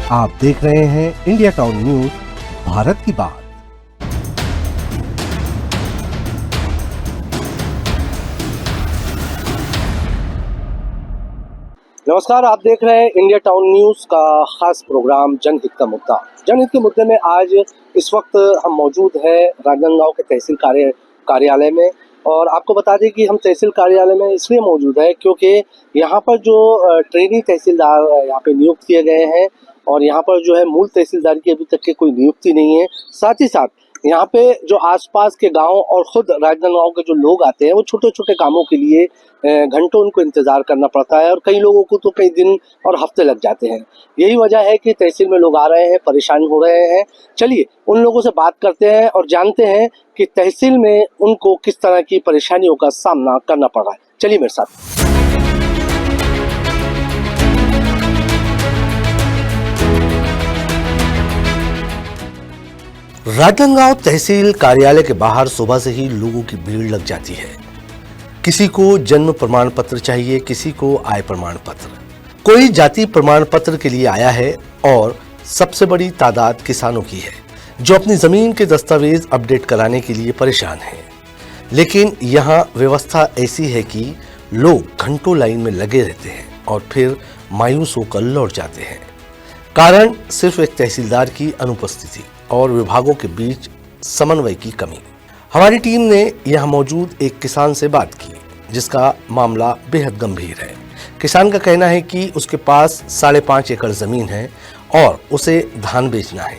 आप देख रहे हैं इंडिया टाउन न्यूज, भारत की बात। नमस्कार, आप देख रहे हैं इंडिया टाउन न्यूज का खास प्रोग्राम जनहित का मुद्दा। जनहित के मुद्दे में आज इस वक्त हम मौजूद हैं राजनांदगांव के तहसील कार्यालय में। और आपको बता दें कि हम तहसील कार्यालय में इसलिए मौजूद है क्योंकि यहाँ पर जो ट्रेनी तहसीलदार यहाँ पे नियुक्त किए गए हैं और यहाँ पर जो है मूल तहसीलदार की अभी तक के कोई नियुक्ति नहीं है। साथ ही साथ यहाँ पे जो आसपास के गांव और खुद राजनांदगांव के जो लोग आते हैं वो छोटे छोटे कामों के लिए घंटों उनको इंतजार करना पड़ता है और कई लोगों को तो कई दिन और हफ्ते लग जाते हैं। यही वजह है कि तहसील में लोग आ रहे हैं, परेशान हो रहे हैं। चलिए उन लोगों से बात करते हैं और जानते हैं कि तहसील में उनको किस तरह की परेशानियों का सामना करना पड़ रहा है। चलिए मेरे साथ। राजनांदगांव तहसील कार्यालय के बाहर सुबह से ही लोगों की भीड़ लग जाती है। किसी को जन्म प्रमाण पत्र चाहिए, किसी को आय प्रमाण पत्र, कोई जाति प्रमाण पत्र के लिए आया है और सबसे बड़ी तादाद किसानों की है जो अपनी जमीन के दस्तावेज अपडेट कराने के लिए परेशान हैं। लेकिन यहाँ व्यवस्था ऐसी है कि लोग घंटों लाइन में लगे रहते हैं और फिर मायूस होकर लौट जाते हैं। कारण सिर्फ एक तहसीलदार की अनुपस्थिति और विभागों के बीच समन्वय की कमी। हमारी टीम ने यहाँ मौजूद एक किसान से बात की जिसका मामला बेहद गंभीर है। किसान का कहना है कि उसके पास 5.5 एकड़ जमीन है और उसे धान बेचना है,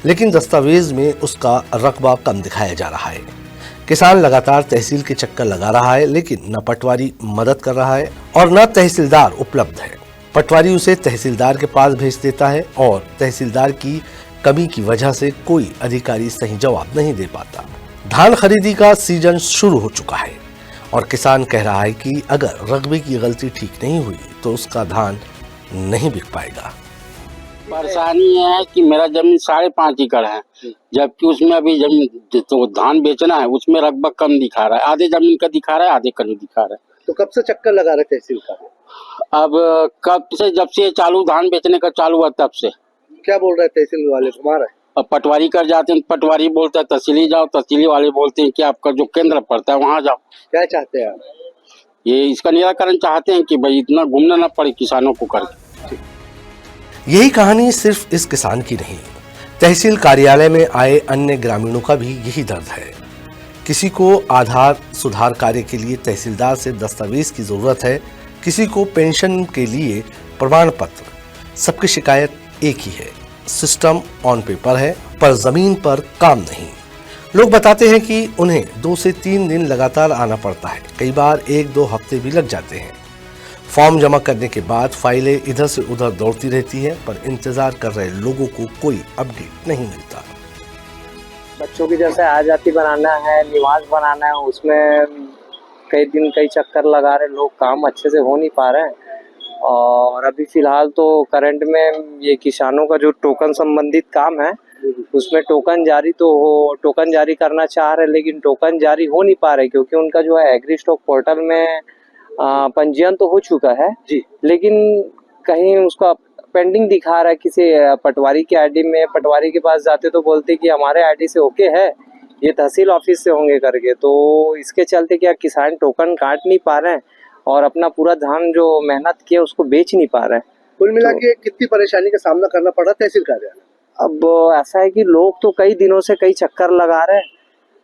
लेकिन दस्तावेज में उसका रकबा कम दिखाया जा रहा है। किसान लगातार तहसील के चक्कर लगा रहा है, लेकिन न पटवारी मदद कर रहा है और न तहसीलदार उपलब्ध है। पटवारी उसे तहसीलदार के पास भेज देता है और तहसीलदार की कमी की वजह से कोई अधिकारी सही जवाब नहीं दे पाता। धान खरीदी का सीजन शुरू हो चुका है और किसान कह रहा है कि अगर रकबे की गलती ठीक नहीं हुई तो उसका धान नहीं बिक पाएगा। परेशानी ये है कि मेरा जमीन 5.5 एकड़ है, जबकि उसमें अभी जमीन तो धान बेचना है, उसमें रकबा कम दिखा रहा है। आधे जमीन का दिखा रहा है, आधे का नहीं दिखा रहा है। तो कब से चक्कर लगा रहे तहसील का? अब कब से, जब से चालू धान बेचने का चालू हुआ तब से। क्या बोल रहे हैं तहसील वाले? घुमा रहे? अब पटवारी कर जाते हैं, पटवारी बोलता है तहसीली जाओ, तहसीली वाले बोलते हैं कि आपका जो केंद्र पड़ता है वहाँ जाओ। क्या चाहते हैं आप? ये इसका निराकरण चाहते हैं कि भाई इतना घूमना ना पड़े किसानों को करके। यही कहानी सिर्फ इस किसान की नहीं, तहसील कार्यालय में आए अन्य ग्रामीणों का भी यही दर्द है। किसी को आधार सुधार कार्य के लिए तहसीलदार से दस्तावेज की जरूरत है, किसी को पेंशन के लिए प्रमाण पत्र। सबकी शिकायत एक ही है, सिस्टम ऑन पेपर है पर जमीन पर काम नहीं। लोग बताते हैं कि उन्हें 2 से 3 दिन लगातार आना पड़ता है, कई बार 1-2 हफ्ते भी लग जाते हैं। फॉर्म जमा करने के बाद फाइलें इधर से उधर दौड़ती रहती हैं, पर इंतजार कर रहे लोगों को कोई अपडेट नहीं मिलता। बच्चों की जैसे आजादी बनाना है, निवास बनाना है, उसमें कई दिन कई चक्कर लगा रहे लोग, काम अच्छे से हो नहीं पा रहे हैं। और अभी फिलहाल तो करंट में ये किसानों का जो टोकन संबंधित काम है उसमें टोकन जारी करना चाह रहे, लेकिन टोकन जारी हो नहीं पा रहे क्योंकि उनका जो है एग्री स्टॉक पोर्टल में पंजीयन तो हो चुका है जी, लेकिन कहीं उसका पेंडिंग दिखा रहा है किसी पटवारी के आईडी में। पटवारी के पास जाते तो बोलते कि हमारे आईडी से ओके है, ये तहसील ऑफिस से होंगे करके। तो इसके चलते क्या किसान टोकन काट नहीं पा रहे हैं और अपना पूरा धान जो मेहनत किया उसको बेच नहीं पा रहे हैं। कुल मिला के कितनी परेशानी का सामना करना पड़ा तहसील कार्यालय? अब ऐसा है कि लोग तो कई दिनों से कई चक्कर लगा रहे हैं,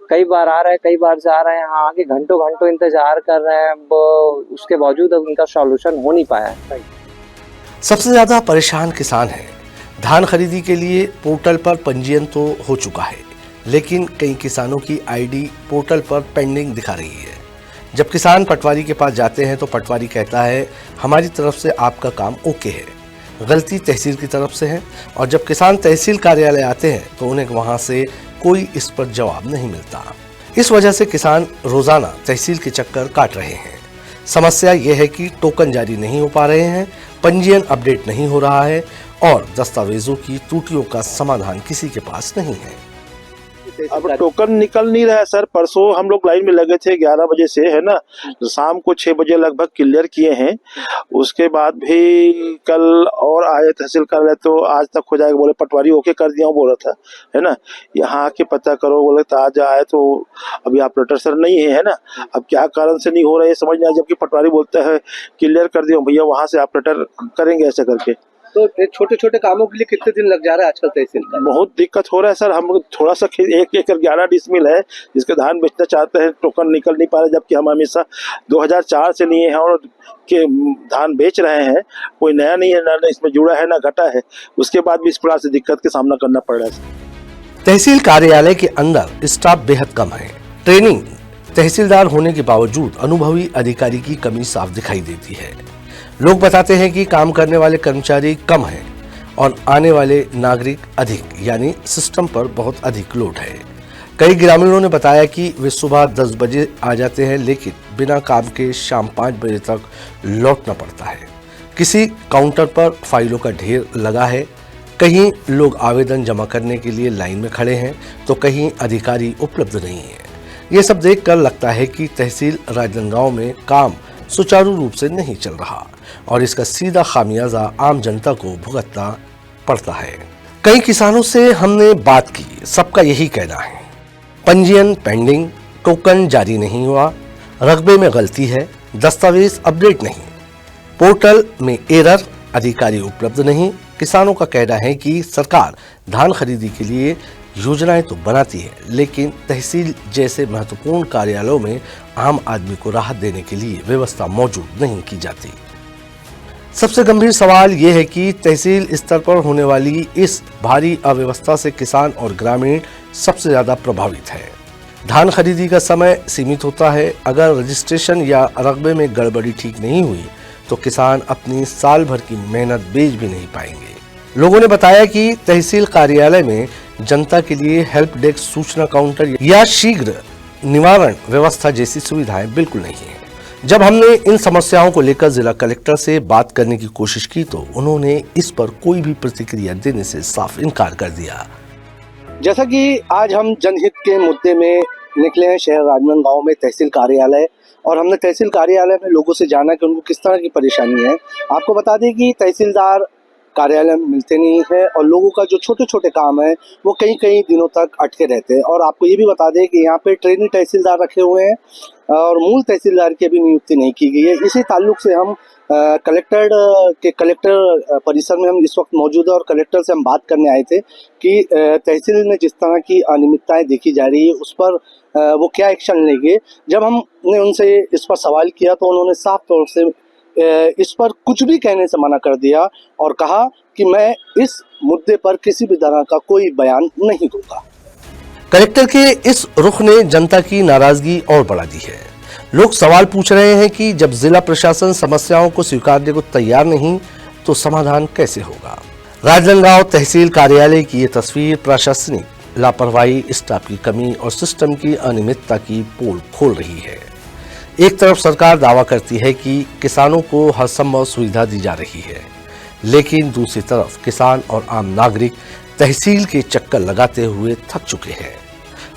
कई बार आ रहे हैं, कई बार जा रहे हैं, यहाँ आके घंटों घंटों इंतजार कर रहे हैं। अब उसके बावजूद अब उनका सॉल्यूशन हो नहीं पाया है। सबसे ज्यादा परेशान किसान है। धान खरीदी के लिए पोर्टल पर पंजीयन तो हो चुका है, लेकिन कई किसानों की आईडी पोर्टल पर पेंडिंग दिखा रही है। जब किसान पटवारी के पास जाते हैं तो पटवारी कहता है हमारी तरफ से आपका काम ओके है, गलती तहसील की तरफ से है। और जब किसान तहसील कार्यालय आते हैं तो उन्हें वहां से कोई इस पर जवाब नहीं मिलता। इस वजह से किसान रोजाना तहसील के चक्कर काट रहे हैं। समस्या यह है कि टोकन जारी नहीं हो पा रहे हैं, पंजीयन अपडेट नहीं हो रहा है और दस्तावेजों की त्रुटियों का समाधान किसी के पास नहीं है। अब टोकन निकल नहीं रहा है सर। परसों हम लोग लाइन में लगे थे 11 बजे से, है ना, शाम को 6 बजे लगभग क्लियर किए हैं। उसके बाद भी कल और आए तहसील कार्यालय, तो आज तक हो जाएगा बोले, पटवारी ओके कर दिया बोल रहा था, है ना। यहाँ आके पता करो बोले, तो आज आए तो अभी ऑपरेटर सर नहीं है ना। अब क्या कारण से नहीं हो रहा है समझ नहीं आया, जबकि पटवारी बोलता है क्लियर कर दिया भैया, वहां से ऑपरेटर करेंगे ऐसे करके। तो छोटे छोटे कामों के लिए कितने दिन लग जा रहा है आजकल तहसील का? बहुत दिक्कत हो रहा है सर। हम थोड़ा सा 1 एकड़ 11 डिसमिल है जिसके धान बेचना चाहते हैं, टोकन निकल नहीं पा रहा, जबकि हम हमेशा 2004 से लिए हैं और के धान बेच रहे हैं। कोई नया नहीं है, ना इसमें जुड़ा है ना घटा है। उसके बाद भी इस प्रकार से दिक्कत का सामना करना पड़ रहा है। तहसील कार्यालय के अंदर स्टाफ बेहद कम है। ट्रेनिंग तहसीलदार होने के बावजूद अनुभवी अधिकारी की कमी साफ दिखाई देती है। लोग बताते हैं कि काम करने वाले कर्मचारी कम हैं और आने वाले नागरिक अधिक, यानी सिस्टम पर बहुत अधिक लोड है। कई ग्रामीणों ने बताया कि वे सुबह 10 बजे आ जाते हैं, लेकिन बिना काम के शाम 5 बजे तक लौटना पड़ता है। किसी काउंटर पर फाइलों का ढेर लगा है, कहीं लोग आवेदन जमा करने के लिए लाइन में खड़े हैं, तो कहीं अधिकारी उपलब्ध नहीं है। ये सब देखकर लगता है कि तहसील राजनांदगांव में काम सुचारू रूप से नहीं चल रहा और इसका सीधा खामियाजा आम जनता को भुगतना पड़ता है। कई किसानों से हमने बात की, सबका यही कहना है, पंजीयन पेंडिंग, टोकन जारी नहीं हुआ, रकबे में गलती है, दस्तावेज अपडेट नहीं, पोर्टल में एरर, अधिकारी उपलब्ध नहीं। किसानों का कहना है कि सरकार धान खरीदी के लिए योजनाएं तो बनाती है, लेकिन तहसील जैसे महत्वपूर्ण कार्यालयों में आम आदमी को राहत देने के लिए व्यवस्था मौजूद नहीं की जाती। सबसे गंभीर सवाल यह है कि तहसील स्तर पर होने वाली इस भारी अव्यवस्था से किसान और ग्रामीण सबसे ज्यादा प्रभावित है। धान खरीदी का समय सीमित होता है। अगर रजिस्ट्रेशन या रकबे में गड़बड़ी ठीक नहीं हुई तो किसान अपनी साल भर की मेहनत बेच भी नहीं पाएंगे। लोगों ने बताया कि तहसील कार्यालय में जनता के लिए हेल्प डेस्क, सूचना काउंटर या शीघ्र निवारण व्यवस्था जैसी सुविधाएं बिल्कुल नहीं है। जब हमने इन समस्याओं को लेकर जिला कलेक्टर से बात करने की कोशिश की तो उन्होंने इस पर कोई भी प्रतिक्रिया देने से साफ इनकार कर दिया। जैसा कि आज हम जनहित के मुद्दे में निकले हैं शहर राजनांदगांव में तहसील कार्यालय, और हमने तहसील कार्यालय में लोगों से जाना कि उनको किस तरह की परेशानी है। आपको बता दें कि तहसीलदार कार्यालय में मिलते नहीं है और लोगों का जो छोटे छोटे काम है वो कई कई दिनों तक अटके रहते हैं। और आपको ये भी बता दें कि यहाँ पे ट्रेनी तहसीलदार रखे हुए हैं और मूल तहसीलदार की भी नियुक्ति नहीं की गई है। इसी ताल्लुक से हम कलेक्टर परिसर में हम इस वक्त मौजूद है और कलेक्टर से हम बात करने आए थे कि तहसील में जिस तरह की अनियमितताएं देखी जा रही है उस पर वो क्या एक्शन लेंगे। जब हमने उनसे इस पर सवाल किया तो उन्होंने साफ तौर से इस पर कुछ भी कहने से मना कर दिया और कहा कि मैं इस मुद्दे पर किसी भी तरह का कोई बयान नहीं दूंगा। कलेक्टर के इस रुख ने जनता की नाराजगी और बढ़ा दी है। लोग सवाल पूछ रहे हैं कि जब जिला प्रशासन समस्याओं को स्वीकारने को तैयार नहीं तो समाधान कैसे होगा। राजनांदगांव तहसील कार्यालय की ये तस्वीर प्रशासनिक लापरवाही, स्टाफ की कमी और सिस्टम की अनियमितता की पोल खोल रही है। एक तरफ सरकार दावा करती है कि किसानों को हर संभव सुविधा दी जा रही है, लेकिन दूसरी तरफ किसान और आम नागरिक तहसील के चक्कर लगाते हुए थक चुके हैं।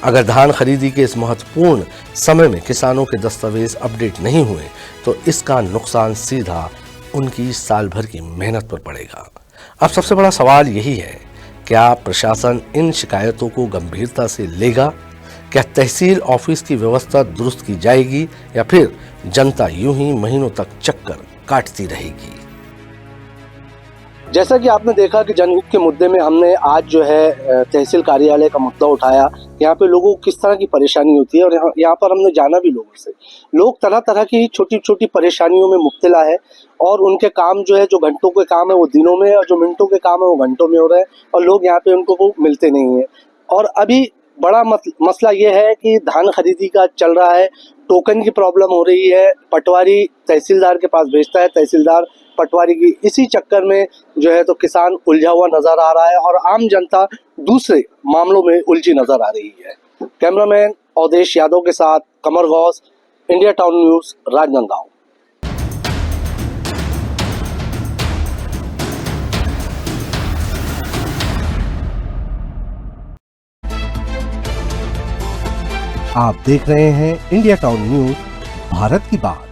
अगर धान खरीदी के इस महत्वपूर्ण समय में किसानों के दस्तावेज अपडेट नहीं हुए तो इसका नुकसान सीधा उनकी साल भर की मेहनत पर पड़ेगा। अब सबसे बड़ा सवाल यही है, क्या प्रशासन इन शिकायतों को गंभीरता से लेगा? क्या तहसील ऑफिस की व्यवस्था दुरुस्त की जाएगी या फिर जनता यूं ही महीनों तक चक्कर काटती रहेगी? जैसा कि आपने देखा कि जनहित के मुद्दे में हमने आज जो है तहसील कार्यालय का मुद्दा उठाया। यहाँ पे लोगों को किस तरह की परेशानी होती है और यहाँ पर हमने जाना भी लोगों से। लोग तरह तरह की छोटी छोटी परेशानियों में मुब्तला है और उनके काम जो है, जो घंटों के काम है वो दिनों में और जो मिनटों के काम है वो घंटों में हो रहे हैं और लोग यहाँ पे उनको वो मिलते नहीं है। और अभी बड़ा मसला ये है कि धान खरीदी का चल रहा है, टोकन की प्रॉब्लम हो रही है, पटवारी तहसीलदार के पास भेजता है, तहसीलदार पटवारी की, इसी चक्कर में जो है तो किसान उलझा हुआ नजर आ रहा है और आम जनता दूसरे मामलों में उलझी नजर आ रही है। कैमरामैन अवधेश यादव के साथ Qamar Gaus, India Town News, Rajnandgaon. आप देख रहे हैं इंडिया टाउन न्यूज, भारत की बात।